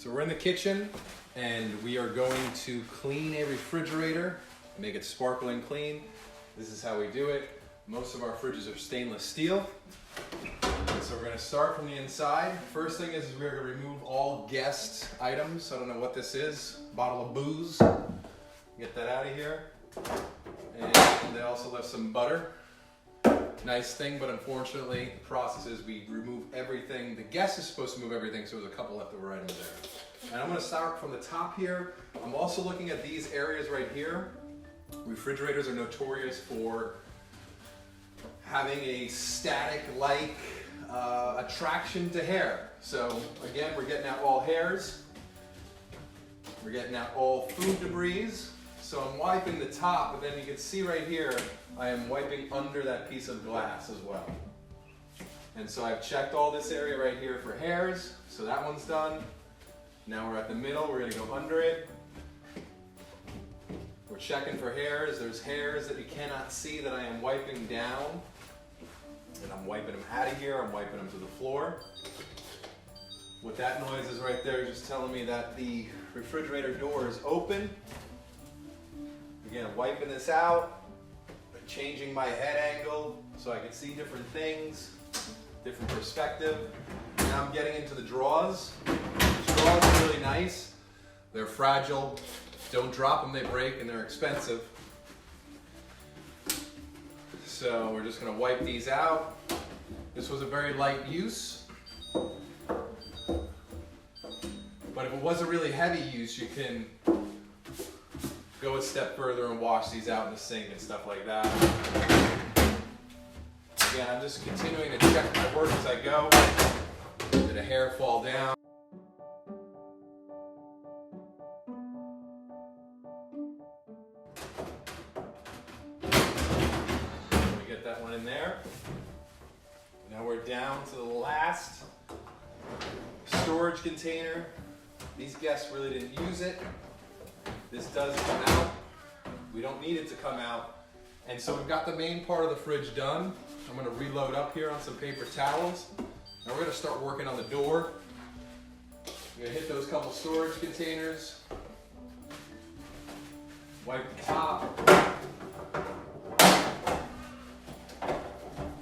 So we're in the kitchen and we are going to clean a refrigerator, make it sparkling clean. This is how we do it. Most of our fridges are stainless steel. So we're going to start from the inside. First thing is we're going to remove all guest items. I don't know what this is. Bottle of booze. Get that out of here. And they also left some butter. Nice thing, but unfortunately the process is we remove everything. The guest is supposed to move everything, so there's a couple leftover items there. And I'm going to start from the top here. I'm also looking at these areas right here. Refrigerators are notorious for having a static-like attraction to hair. So again, we're getting out all hairs. We're getting out all food debris. So I'm wiping the top, but then you can see right here, I am wiping under that piece of glass as well. And so I've checked all this area right here for hairs. So that one's done. Now we're at the middle, we're gonna go under it. We're checking for hairs. There's hairs that you cannot see that I am wiping down. And I'm wiping them out of here, I'm wiping them to the floor. What that noise is right there is just telling me that the refrigerator door is open. Again, wiping this out, changing my head angle so I can see different things, different perspective. Now I'm getting into the drawers. The drawers are really nice. They're fragile. Don't drop them, they break, and they're expensive. So we're just going to wipe these out. This was a very light use. But if it was a really heavy use, you can go a step further and wash these out in the sink and stuff like that. Again, I'm just continuing to check my work as I go. Did a hair fall down? Let me get that one in there. Now we're down to the last storage container. These guests really didn't use it. This does come out. We don't need it to come out. And so we've got the main part of the fridge done. I'm going to reload up here on some paper towels. Now we're going to start working on the door. I'm going to hit those couple storage containers. Wipe the top.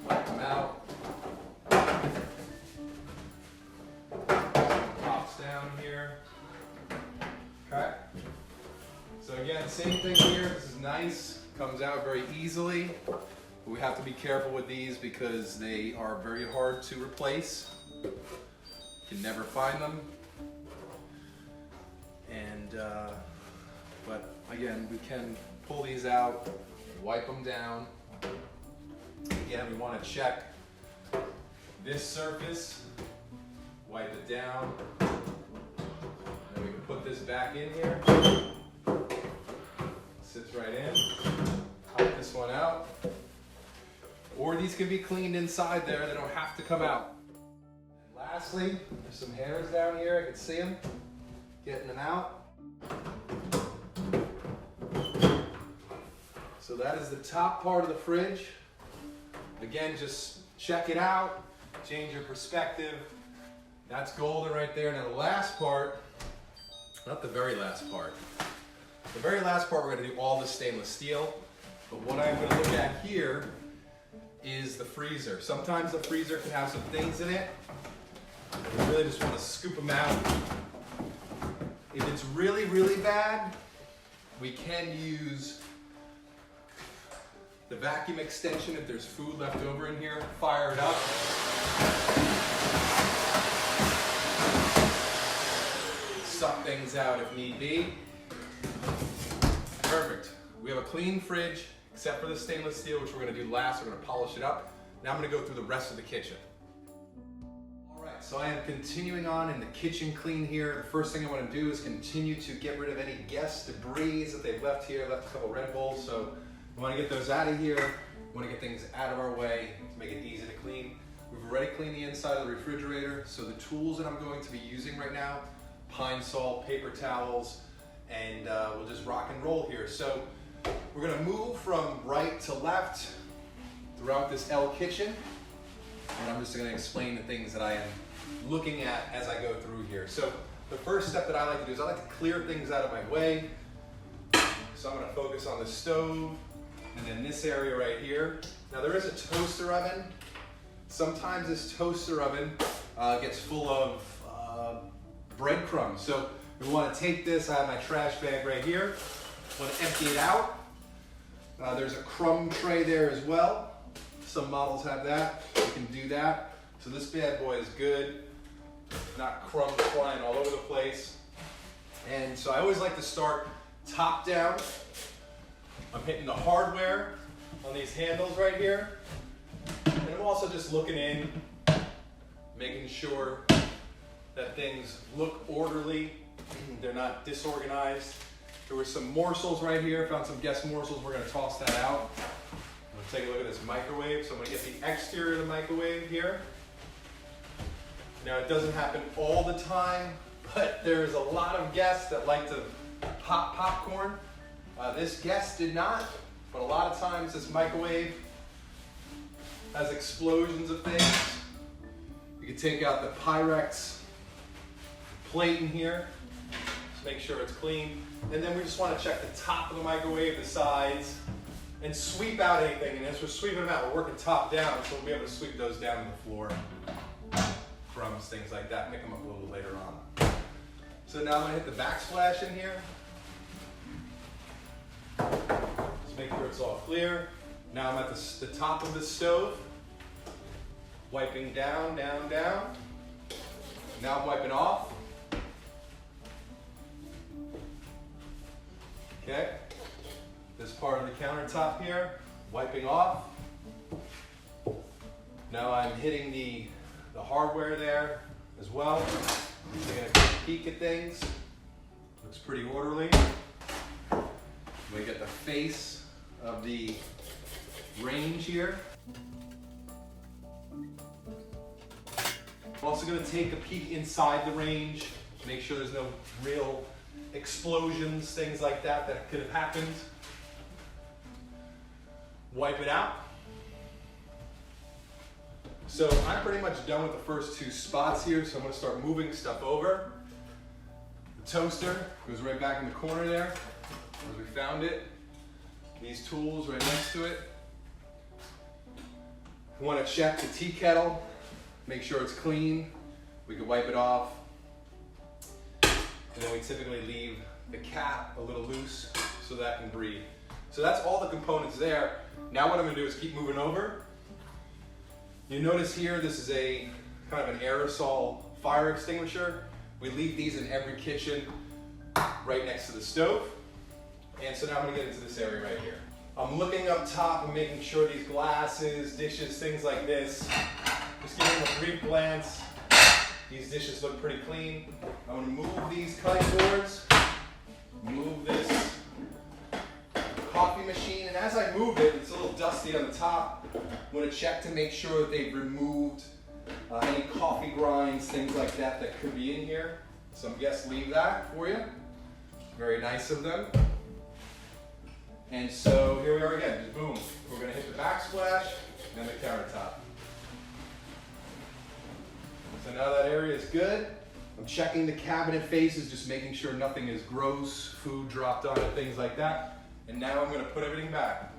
Wipe them out. Pops down here. Okay. So again, same thing here. This is nice. Comes out very easily. But we have to be careful with these because they are very hard to replace. You can never find them. And but again, we can pull these out, wipe them down. Again, we want to check this surface. Wipe it down. Then we can put this back in here. Sits right in. Pop this one out. Or these can be cleaned inside there. They don't have to come out. And lastly, there's some hairs down here. I can see them. Getting them out. So that is the top part of the fridge. Again, just check it out. Change your perspective. That's golden right there. Now the last part, not the very last part. The very last part, we're going to do all the stainless steel. But what I'm going to look at here is the freezer. Sometimes the freezer can have some things in it. We really just want to scoop them out. If it's really, really bad, we can use the vacuum extension if there's food left over in here. Fire it up. Suck things out if need be. Perfect. We have a clean fridge, except for the stainless steel, which we're going to do last. We're going to polish it up. Now I'm going to go through the rest of the kitchen. All right, so I am continuing on in the kitchen clean here. The first thing I want to do is continue to get rid of any guest debris that they've left here. Left a couple Red Bulls, so we want to get those out of here. We want to get things out of our way to make it easy to clean. We've already cleaned the inside of the refrigerator, so the tools that I'm going to be using right now, pine salt, paper towels, and we'll just rock and roll here. So we're going to move from right to left throughout this L kitchen, and I'm just going to explain the things that I am looking at as I go through here. So the first step that I like to do is I like to clear things out of my way. So I'm gonna focus on the stove and then this area right here. Now there is a toaster oven. Sometimes this toaster oven gets full of breadcrumbs. So we wanna take this, I have my trash bag right here. I wanna empty it out. There's a crumb tray there as well. Some models have that, you can do that. So this bad boy is good, not crumbs flying all over the place. And so I always like to start top down. I'm hitting the hardware on these handles right here. And I'm also just looking in, making sure that things look orderly, they're not disorganized. There were some morsels right here, found some guest morsels, we're gonna toss that out. I'm gonna take a look at this microwave. So I'm gonna get the exterior of the microwave here. Now it doesn't happen all the time, but there's a lot of guests that like to pop popcorn. This guest did not, but a lot of times this microwave has explosions of things. You can take out the Pyrex plate in here, just make sure it's clean. And then we just want to check the top of the microwave, the sides, and sweep out anything. And as we're sweeping them out, we're working top down, so we'll be able to sweep those down to the floor. Crumbs, things like that, pick them up a little later on. So now I'm gonna hit the backsplash in here. Just make sure it's all clear. Now I'm at the top of the stove, wiping down, down, down. Now I'm wiping off. Okay, this part of the countertop here, wiping off. Now I'm hitting the hardware there as well. Taking a quick peek at things. Looks pretty orderly. We get the face of the range here. I'm also going to take a peek inside the range, make sure there's no real explosions, things like that that could have happened. Wipe it out. So I'm pretty much done with the first two spots here, so I'm going to start moving stuff over. The toaster goes right back in the corner there, as we found it. These tools right next to it. We want to check the tea kettle, make sure it's clean. We can wipe it off. And then we typically leave the cap a little loose so that can breathe. So that's all the components there. Now what I'm going to do is keep moving over. You notice here, this is a kind of an aerosol fire extinguisher. We leave these in every kitchen right next to the stove. And so now I'm gonna get into this area right here. I'm looking up top and making sure these glasses, dishes, things like this, just giving them a brief glance. These dishes look pretty clean. I'm gonna move these cutting boards, move this coffee machine, and as I move it, it's a little dusty on the top. I'm going to check to make sure that they've removed any coffee grinds, things like that that could be in here. Some guests leave that for you. Very nice of them. And so here we are again, just boom. We're going to hit the backsplash and the countertop. So now that area is good. I'm checking the cabinet faces, just making sure nothing is gross, food dropped on it, things like that. And now I'm going to put everything back.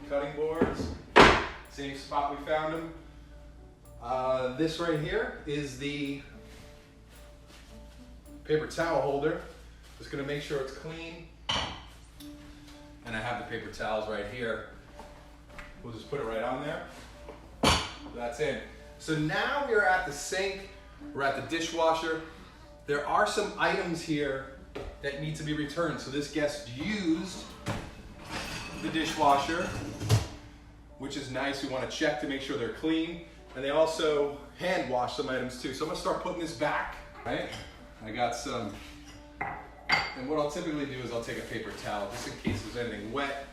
Cutting boards, same spot we found them. This right here is the paper towel holder. Just going to make sure it's clean. And I have the paper towels right here. We'll just put it right on there. That's in. So now we're at the sink, we're at the dishwasher. There are some items here that need to be returned. So this guest used the dishwasher, which is nice. We want to check to make sure they're clean. And they also hand wash some items too. So I'm gonna start putting this back. Right? I got some, and what I'll typically do is I'll take a paper towel just in case there's anything wet.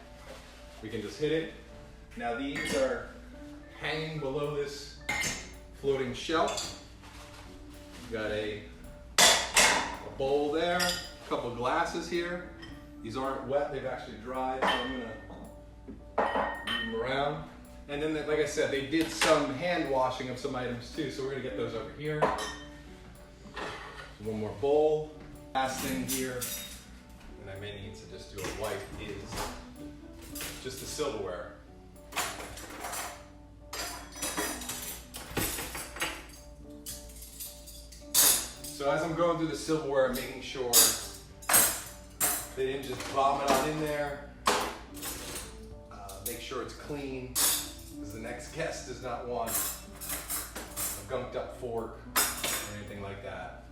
We can just hit it. Now these are hanging below this floating shelf. Got a bowl there, a couple glasses here. These aren't wet, they've actually dried, so I'm gonna move them around. And then, like I said, they did some hand washing of some items too, so we're gonna get those over here. One more bowl. Last thing here, and I may need to just do a wipe, is just the silverware. So as I'm going through the silverware, I'm making sure they didn't just vomit on in there. Make sure it's clean, because the next guest does not want a gunked up fork or anything like that.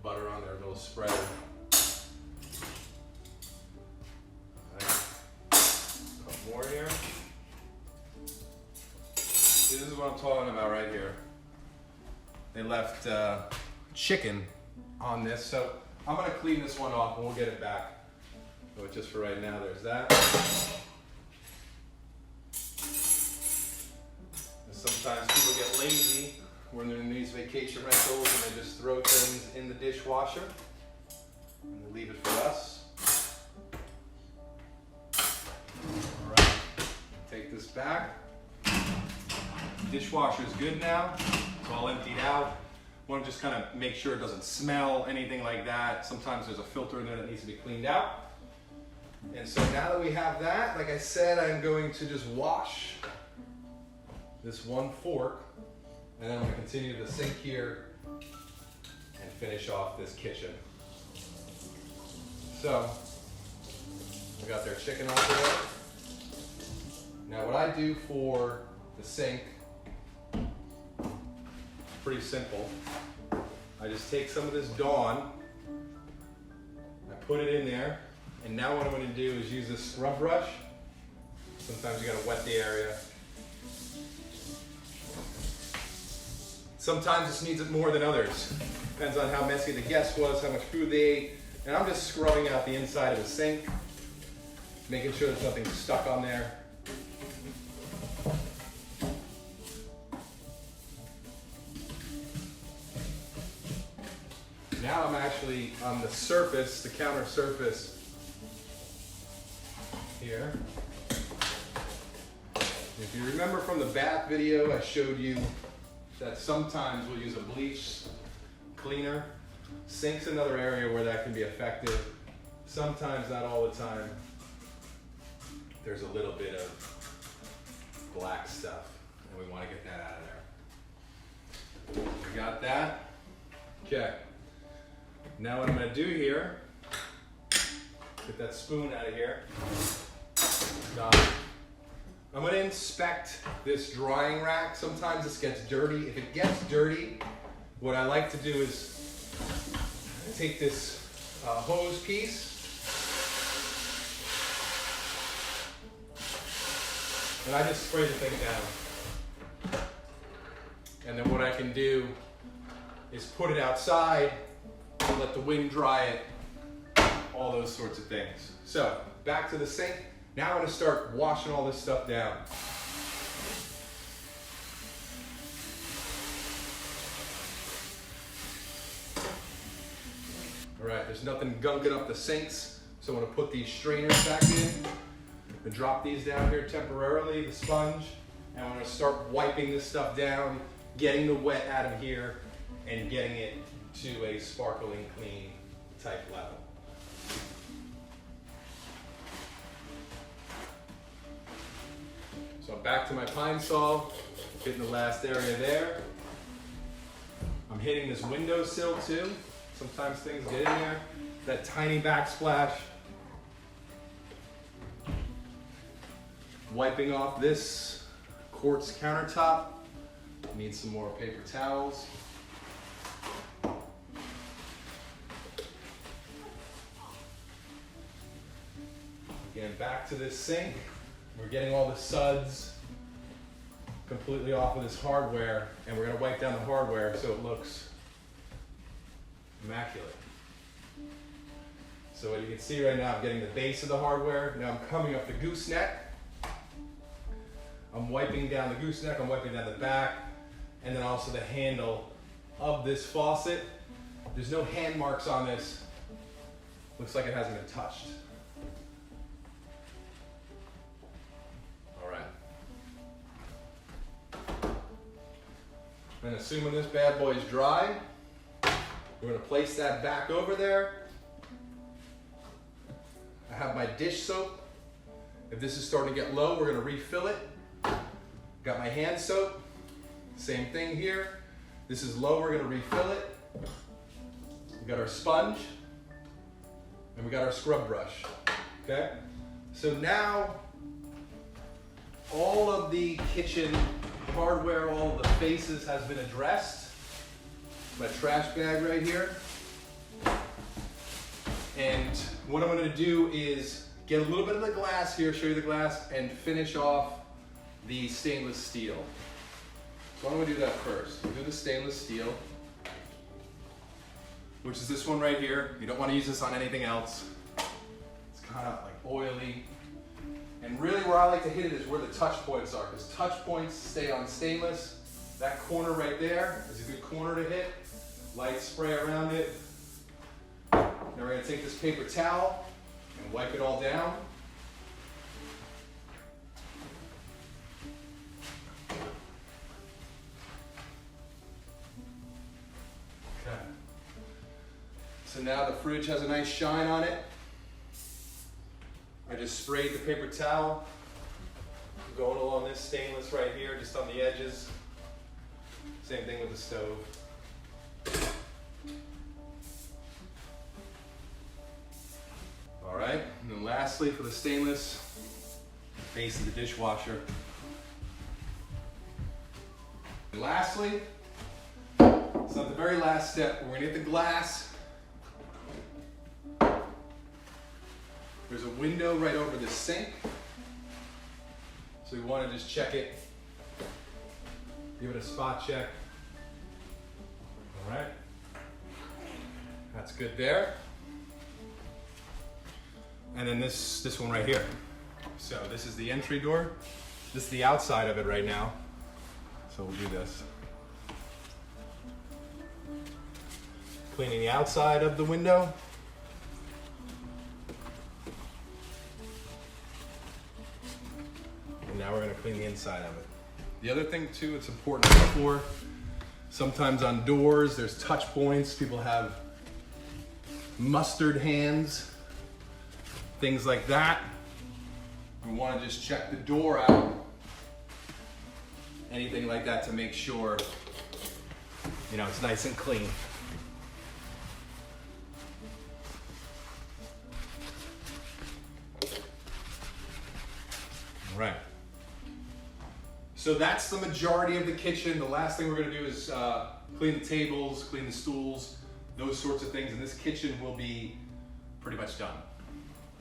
Butter on their little spreader. Right. Put more here. This is what I'm talking about right here. They left chicken on this, so I'm gonna clean this one off and we'll get it back. But just for right now, there's that. And sometimes people get lazy when they're in these vacation rentals and they just throw things in the dishwasher and they leave it for us. All right, take this back. Dishwasher is good now. It's all emptied out. Want to just kind of make sure it doesn't smell, anything like that. Sometimes there's a filter in there that needs to be cleaned out. And so now that we have that, like I said, I'm going to just wash this one fork, and then I'm going to continue the sink here and finish off this kitchen. So, we got their chicken off there. Now what I do for the sink, pretty simple. I just take some of this Dawn, I put it in there, and now what I'm going to do is use this scrub brush. Sometimes you got to wet the area. Sometimes this needs it more than others. Depends on how messy the guest was, how much food they ate. And I'm just scrubbing out the inside of the sink, making sure there's nothing stuck on there. Now I'm actually on the surface, the counter surface here. If you remember from the bath video, I showed you that sometimes we'll use a bleach cleaner. Sink's another area where that can be effective. Sometimes, not all the time, there's a little bit of black stuff, and we want to get that out of there. We got that? Okay. Now what I'm going to do here, get that spoon out of here. I'm going to inspect this drying rack. Sometimes this gets dirty. If it gets dirty, what I like to do is take this hose piece and I just spray the thing down. And then what I can do is put it outside, let the wind dry it, all those sorts of things. So, back to the sink. Now I'm going to start washing all this stuff down. All right, there's nothing gunking up the sinks, so I'm going to put these strainers back in and drop these down here temporarily, the sponge, and I'm going to start wiping this stuff down, getting the wet out of here, and getting it to a sparkling clean type level. So I'm back to my pine saw, hitting the last area there. I'm hitting this windowsill too. Sometimes things get in there. That tiny backsplash. Wiping off this quartz countertop. Need some more paper towels. Again, back to this sink. We're getting all the suds completely off of this hardware, and we're going to wipe down the hardware so it looks immaculate. So what you can see right now, I'm getting the base of the hardware. Now I'm coming up the gooseneck. I'm wiping down the gooseneck, I'm wiping down the back, and then also the handle of this faucet. There's no hand marks on this. Looks like it hasn't been touched. And assuming this bad boy is dry, We're gonna place that back over there. I have my dish soap. If this is starting to get low, we're gonna refill it. Got my hand soap, same thing here. This is low, we're gonna refill it. We got our sponge, and we got our scrub brush, okay? So now, all of the kitchen hardware, all of the faces has been addressed. My trash bag right here. And what I'm gonna do is get a little bit of the glass here, show you the glass, and finish off the stainless steel. So I'm gonna do that first. We'll do the stainless steel, which is this one right here. You don't wanna use this on anything else. It's kind of like oily. And really where I like to hit it is where the touch points are, because touch points stay on stainless. That corner right there is a good corner to hit. Light spray around it. Now we're gonna take this paper towel and wipe it all down. Okay. So now the fridge has a nice shine on it. I just sprayed the paper towel going along this stainless right here, just on the edges. Same thing with the stove. All right, and then lastly for the stainless, base of the dishwasher. And lastly, it's not the very last step, we're gonna get the glass. There's a window right over the sink. So we wanna just check it, give it a spot check. All right, that's good there. And then this one right here. So this is the entry door. This is the outside of it right now. So we'll do this. Cleaning the outside of the window. And now we're gonna clean the inside of it. The other thing too, it's important for, sometimes on doors, there's touch points. People have mustard hands, things like that. We want to just check the door out, anything like that, to make sure, it's nice and clean. All right. So that's the majority of the kitchen. The last thing we're going to do is clean the tables, clean the stools, those sorts of things, and this kitchen will be pretty much done.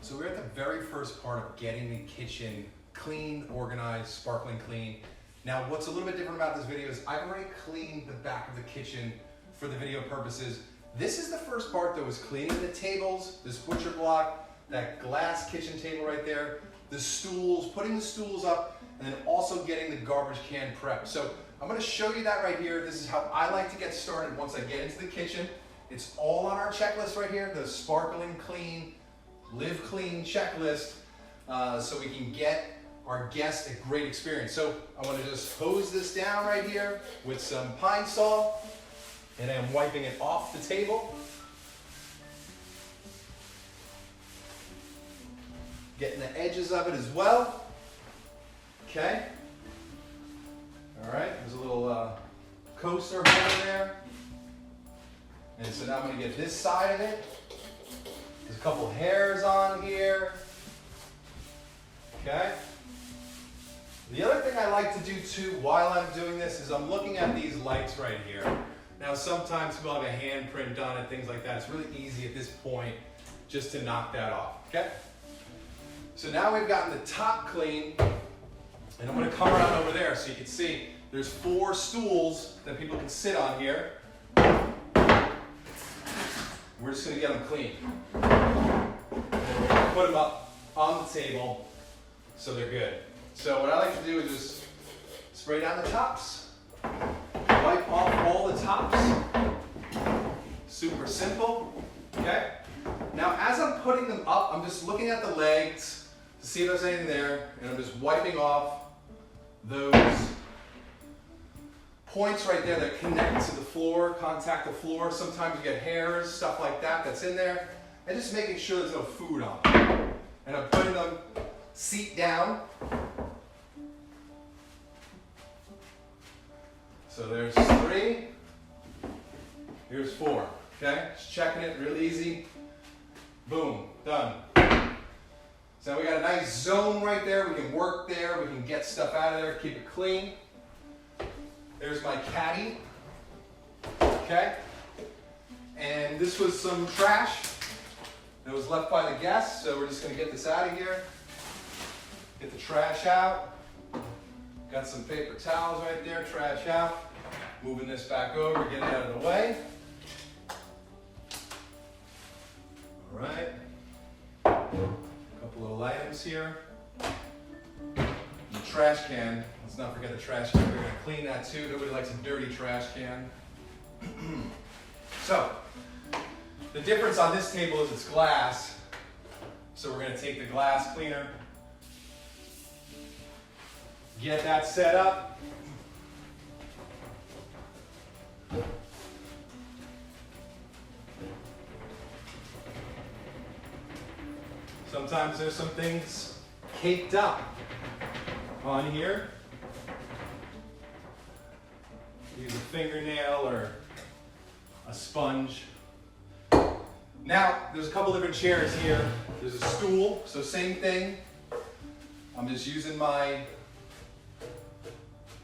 So we're at the very first part of getting the kitchen clean, organized, sparkling clean. Now what's a little bit different about this video is I've already cleaned the back of the kitchen for the video purposes. This is the first part that was cleaning the tables, this butcher block, that glass kitchen table right there, the stools, putting the stools up, and then also getting the garbage can prepped. So I'm gonna show you that right here. This is how I like to get started once I get into the kitchen. It's all on our checklist right here, the sparkling clean, live clean checklist, so we can get our guests a great experience. So I want to just hose this down right here with some Pine Sol, and I'm wiping it off the table. Getting the edges of it as well. Okay. All right, there's a little coaster holder there. And so now I'm going to get this side of it. There's a couple hairs on here. Okay. The other thing I like to do too while I'm doing this is I'm looking at these lights right here. Now sometimes people have a handprint on it, things like that. It's really easy at this point just to knock that off. Okay. So now we've gotten the top clean, and I'm going to come around over there so you can see there's 4 stools that people can sit on here. We're just going to get them clean. And then we're going to put them up on the table so they're good. So what I like to do is just spray down the tops, wipe off all the tops. Super simple. Okay? Now as I'm putting them up, I'm just looking at the legs to see if there's anything there, and I'm just wiping off those points right there that connect to the floor, contact the floor. Sometimes you get hairs, stuff like that that's in there. And just making sure there's no food on them. And I'm putting them seat down. So there's 3. Here's 4. Okay? Just checking it real easy. Boom. Done. So now we got a nice zone right there. We can work there. We can get stuff out of there. Keep it clean. There's my caddy. Okay? And this was some trash that was left by the guests. So we're just going to get this out of here. Get the trash out. Got some paper towels right there. Trash out. Moving this back over. Get it out of the way. All right. Couple little items here. The trash can. Let's not forget the trash can. We're going to clean that too. Nobody likes a dirty trash can. So, the difference on this table is it's glass. So we're going to take the glass cleaner, get that set up. Sometimes there's some things caked up on here. Use a fingernail or a sponge. Now, there's a couple different chairs here. There's a stool, so same thing. I'm just using my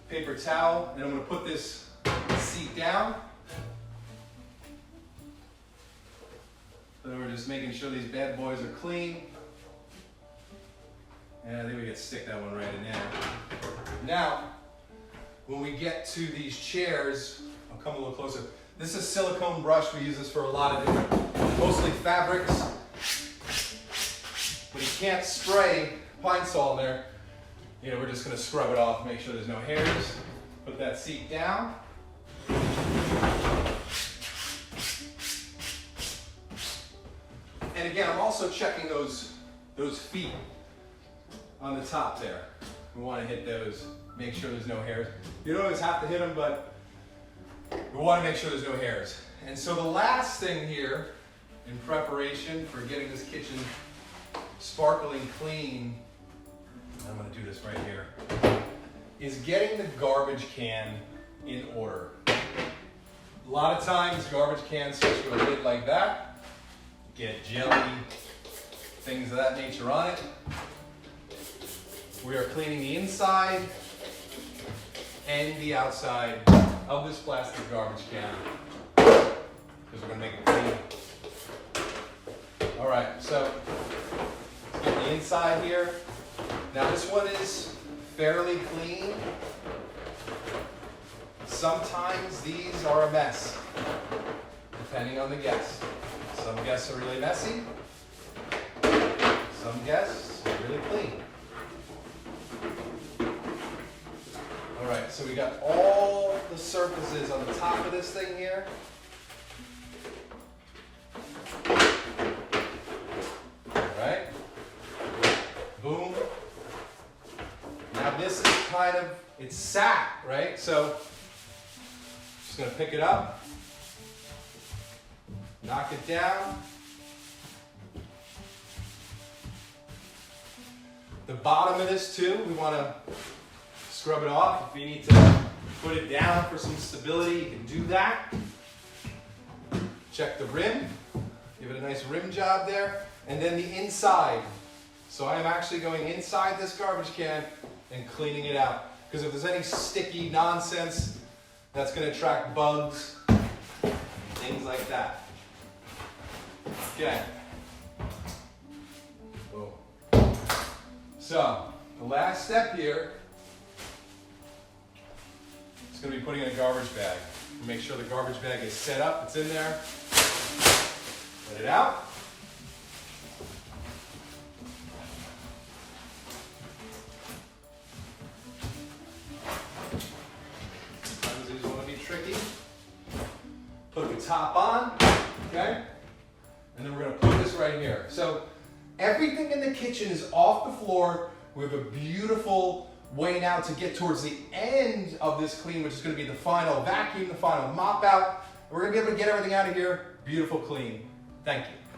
paper towel and I'm going to put this seat down. So we're just making sure these bad boys are clean. And I think we can stick that one right in there. Now, when we get to these chairs, I'll come a little closer. This is silicone brush. We use this for a lot of different, mostly fabrics. But you can't spray Pine Sol in there. You know, we're just going to scrub it off, make sure there's no hairs. Put that seat down. And again, I'm also checking those feet on the top there. We want to hit those, make sure there's no hairs. You don't always have to hit them, but we want to make sure there's no hairs. And so the last thing here, in preparation for getting this kitchen sparkling clean, I'm going to do this right here, is getting the garbage can in order. A lot of times garbage cans switch to a lid like that, get jelly, things of that nature on it. We are cleaning the inside and the outside of this plastic garbage can because we're going to make it clean. All right, so let's get the inside here. Now this one is fairly clean. Sometimes these are a mess, depending on the guest. Some guests are really messy. Some guests are really clean. All right, so we got all the surfaces on the top of this thing here. All right. Boom. Now this is kind of, it's sat, right? So just gonna pick it up, knock it down. The bottom of this too, we wanna scrub it off. If you need to put it down for some stability, you can do that. Check the rim, give it a nice rim job there. And then the inside. So I am actually going inside this garbage can and cleaning it out. Because if there's any sticky nonsense, that's going to attract bugs, things like that. Okay. Whoa. So, the last step here is going to be putting in a garbage bag. Make sure the garbage bag is set up, it's in there. Let it out. Sometimes these want to be tricky. Put the top on, okay? And then we're going to put this right here. So everything in the kitchen is off the floor. We have a beautiful way now to get towards the end of this clean, which is going to be the final vacuum, the final mop out. We're going to be able to get everything out of here beautiful clean. Thank you.